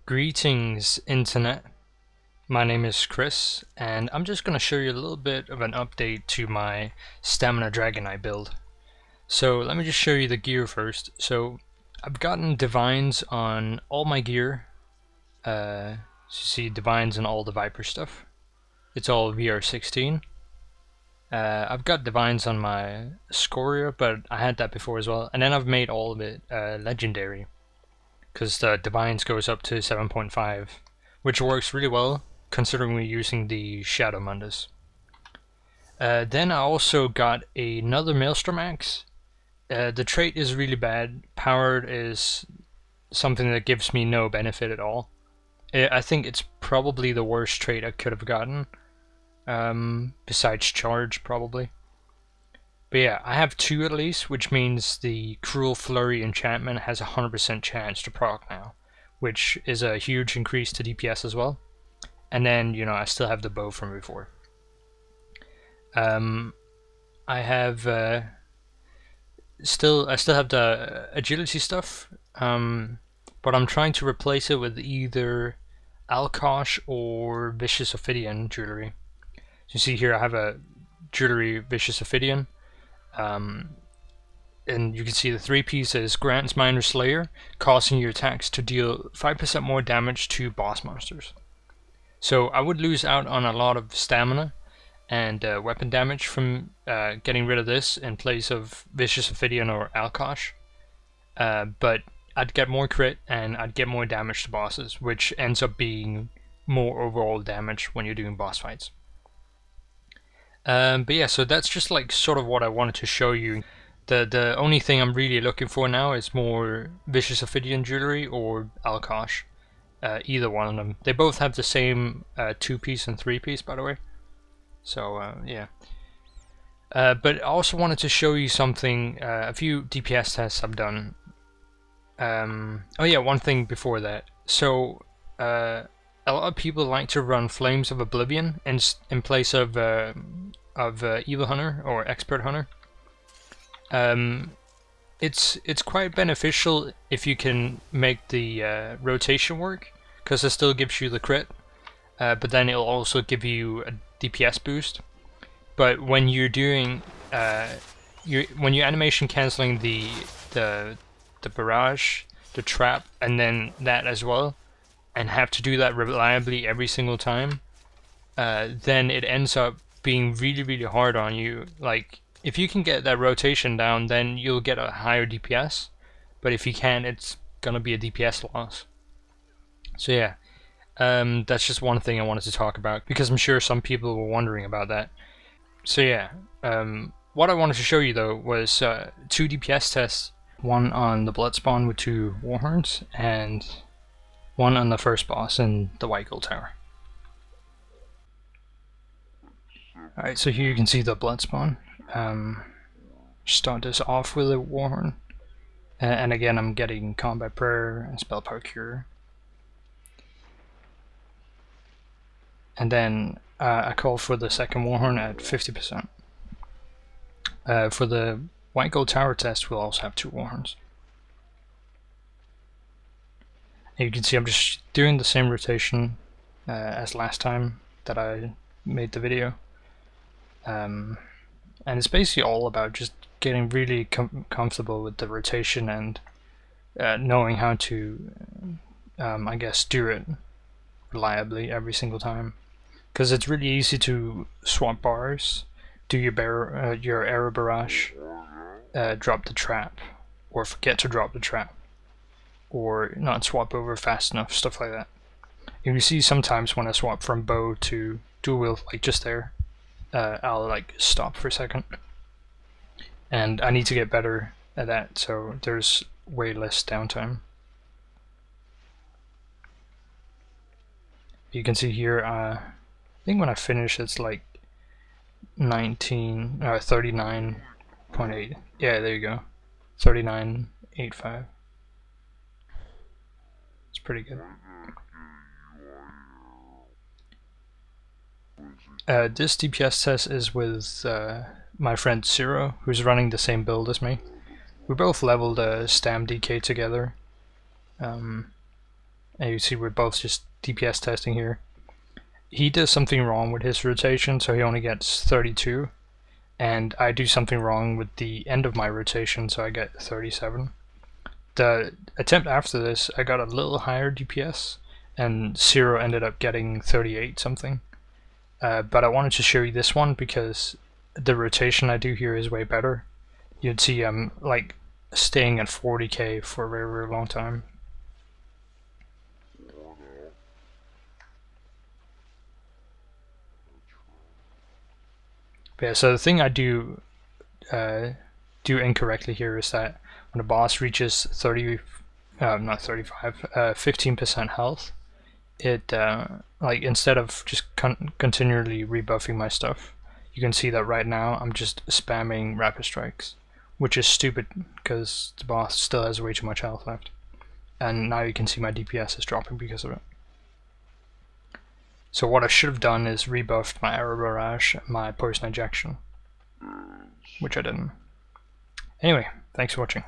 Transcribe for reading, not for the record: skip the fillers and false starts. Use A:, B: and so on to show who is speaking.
A: Greetings, Internet. My name is Chris, and I'm just going to show you a little bit of an update to my Stamina Dragonite build. So let me just show you the gear first. So I've gotten divines on all my gear. So you see divines on all the Viper stuff. It's all VR16. I've got divines on my Scoria, but I had that before as well. And then I've made all of it legendary, because the divines goes up to 7.5, which works really well considering we're using the Shadow Mundus. Then I also got another Maelstrom Axe. The trait is really bad. Powered is something that gives me no benefit at all. I think it's probably the worst trait I could have gotten, besides Charge probably. But yeah, I have two at least, which means the Cruel Flurry enchantment has a 100% chance to proc now, which is a huge increase to DPS as well. And then, you know, I still have the bow from before. I have still have the agility stuff, but I'm trying to replace it with either Alkosh or Vicious Ophidian jewelry. So you see here I have a jewelry Vicious Ophidian. And you can see the 3 pieces grants Minor Slayer, causing your attacks to deal 5% more damage to boss monsters. So I would lose out on a lot of stamina and weapon damage from getting rid of this in place of Vicious Ophidian or Alkosh, but I'd get more crit and I'd get more damage to bosses, which ends up being more overall damage when you're doing boss fights. But yeah, so that's just like sort of what I wanted to show you. The only thing I'm really looking for now is more Vicious Ophidian jewelry or Alkosh. Either one of them. They both have the same 2-piece and 3-piece, by the way. So yeah. But I also wanted to show you something, a few DPS tests I've done. Oh yeah, one thing before that. So a lot of people like to run Flames of Oblivion in place of Evil Hunter or Expert Hunter. It's quite beneficial if you can make the rotation work, because it still gives you the crit, but then it'll also give you a DPS boost. But when you're doing when you're animation canceling the barrage, the trap, and then that as well, and have to do that reliably every single time, then it ends up being really hard on you. Like, if you can get that rotation down, then you'll get a higher DPS, but if you can't, it's gonna be a DPS loss. So yeah, that's just one thing I wanted to talk about, because I'm sure some people were wondering about that. So yeah, what I wanted to show you though was 2 DPS tests, one on the Bloodspawn with 2 Warhorns, and one on the first boss in the White Gold Tower. Alright, so here you can see the Bloodspawn. Start this off with a Warhorn, and again I'm getting Combat Prayer and Spell Power Cure. And then I call for the second Warhorn at 50%. For the White Gold Tower test, we'll also have 2 Warhorns. And you can see I'm just doing the same rotation as last time that I made the video. And it's basically all about just getting really comfortable with the rotation and knowing how to, I guess, do it reliably every single time. Because it's really easy to swap bars, do your arrow barrage, drop the trap, or forget to drop the trap, or not swap over fast enough, stuff like that. And you see sometimes when I swap from bow to dual wield, like just there, I'll like stop for a second, and I need to get better at that, so there's way less downtime. You can see here, I think when I finish it's like 39.8. Yeah, there you go, 39.85. It's pretty good. This DPS test is with my friend Zero, who's running the same build as me. We both leveled Stam DK together. and you see we're both just DPS testing here. He does something wrong with his rotation, so he only gets 32, and I do something wrong with the end of my rotation, so I get 37. The attempt after this, I got a little higher DPS, and Zero ended up getting 38 something. But I wanted to show you this one because the rotation I do here is way better. You'd see I'm like staying at 40k for a very, very long time. But yeah, so the thing I do incorrectly here is that when a boss reaches 15% health, it like instead of just continually rebuffing my stuff, you can see that right now I'm just spamming rapid strikes, which is stupid because the boss still has way too much health left, and now you can see my DPS is dropping because of it. So what I should have done is rebuffed my arrow barrage, my poison injection, which I didn't. Anyway, thanks for watching.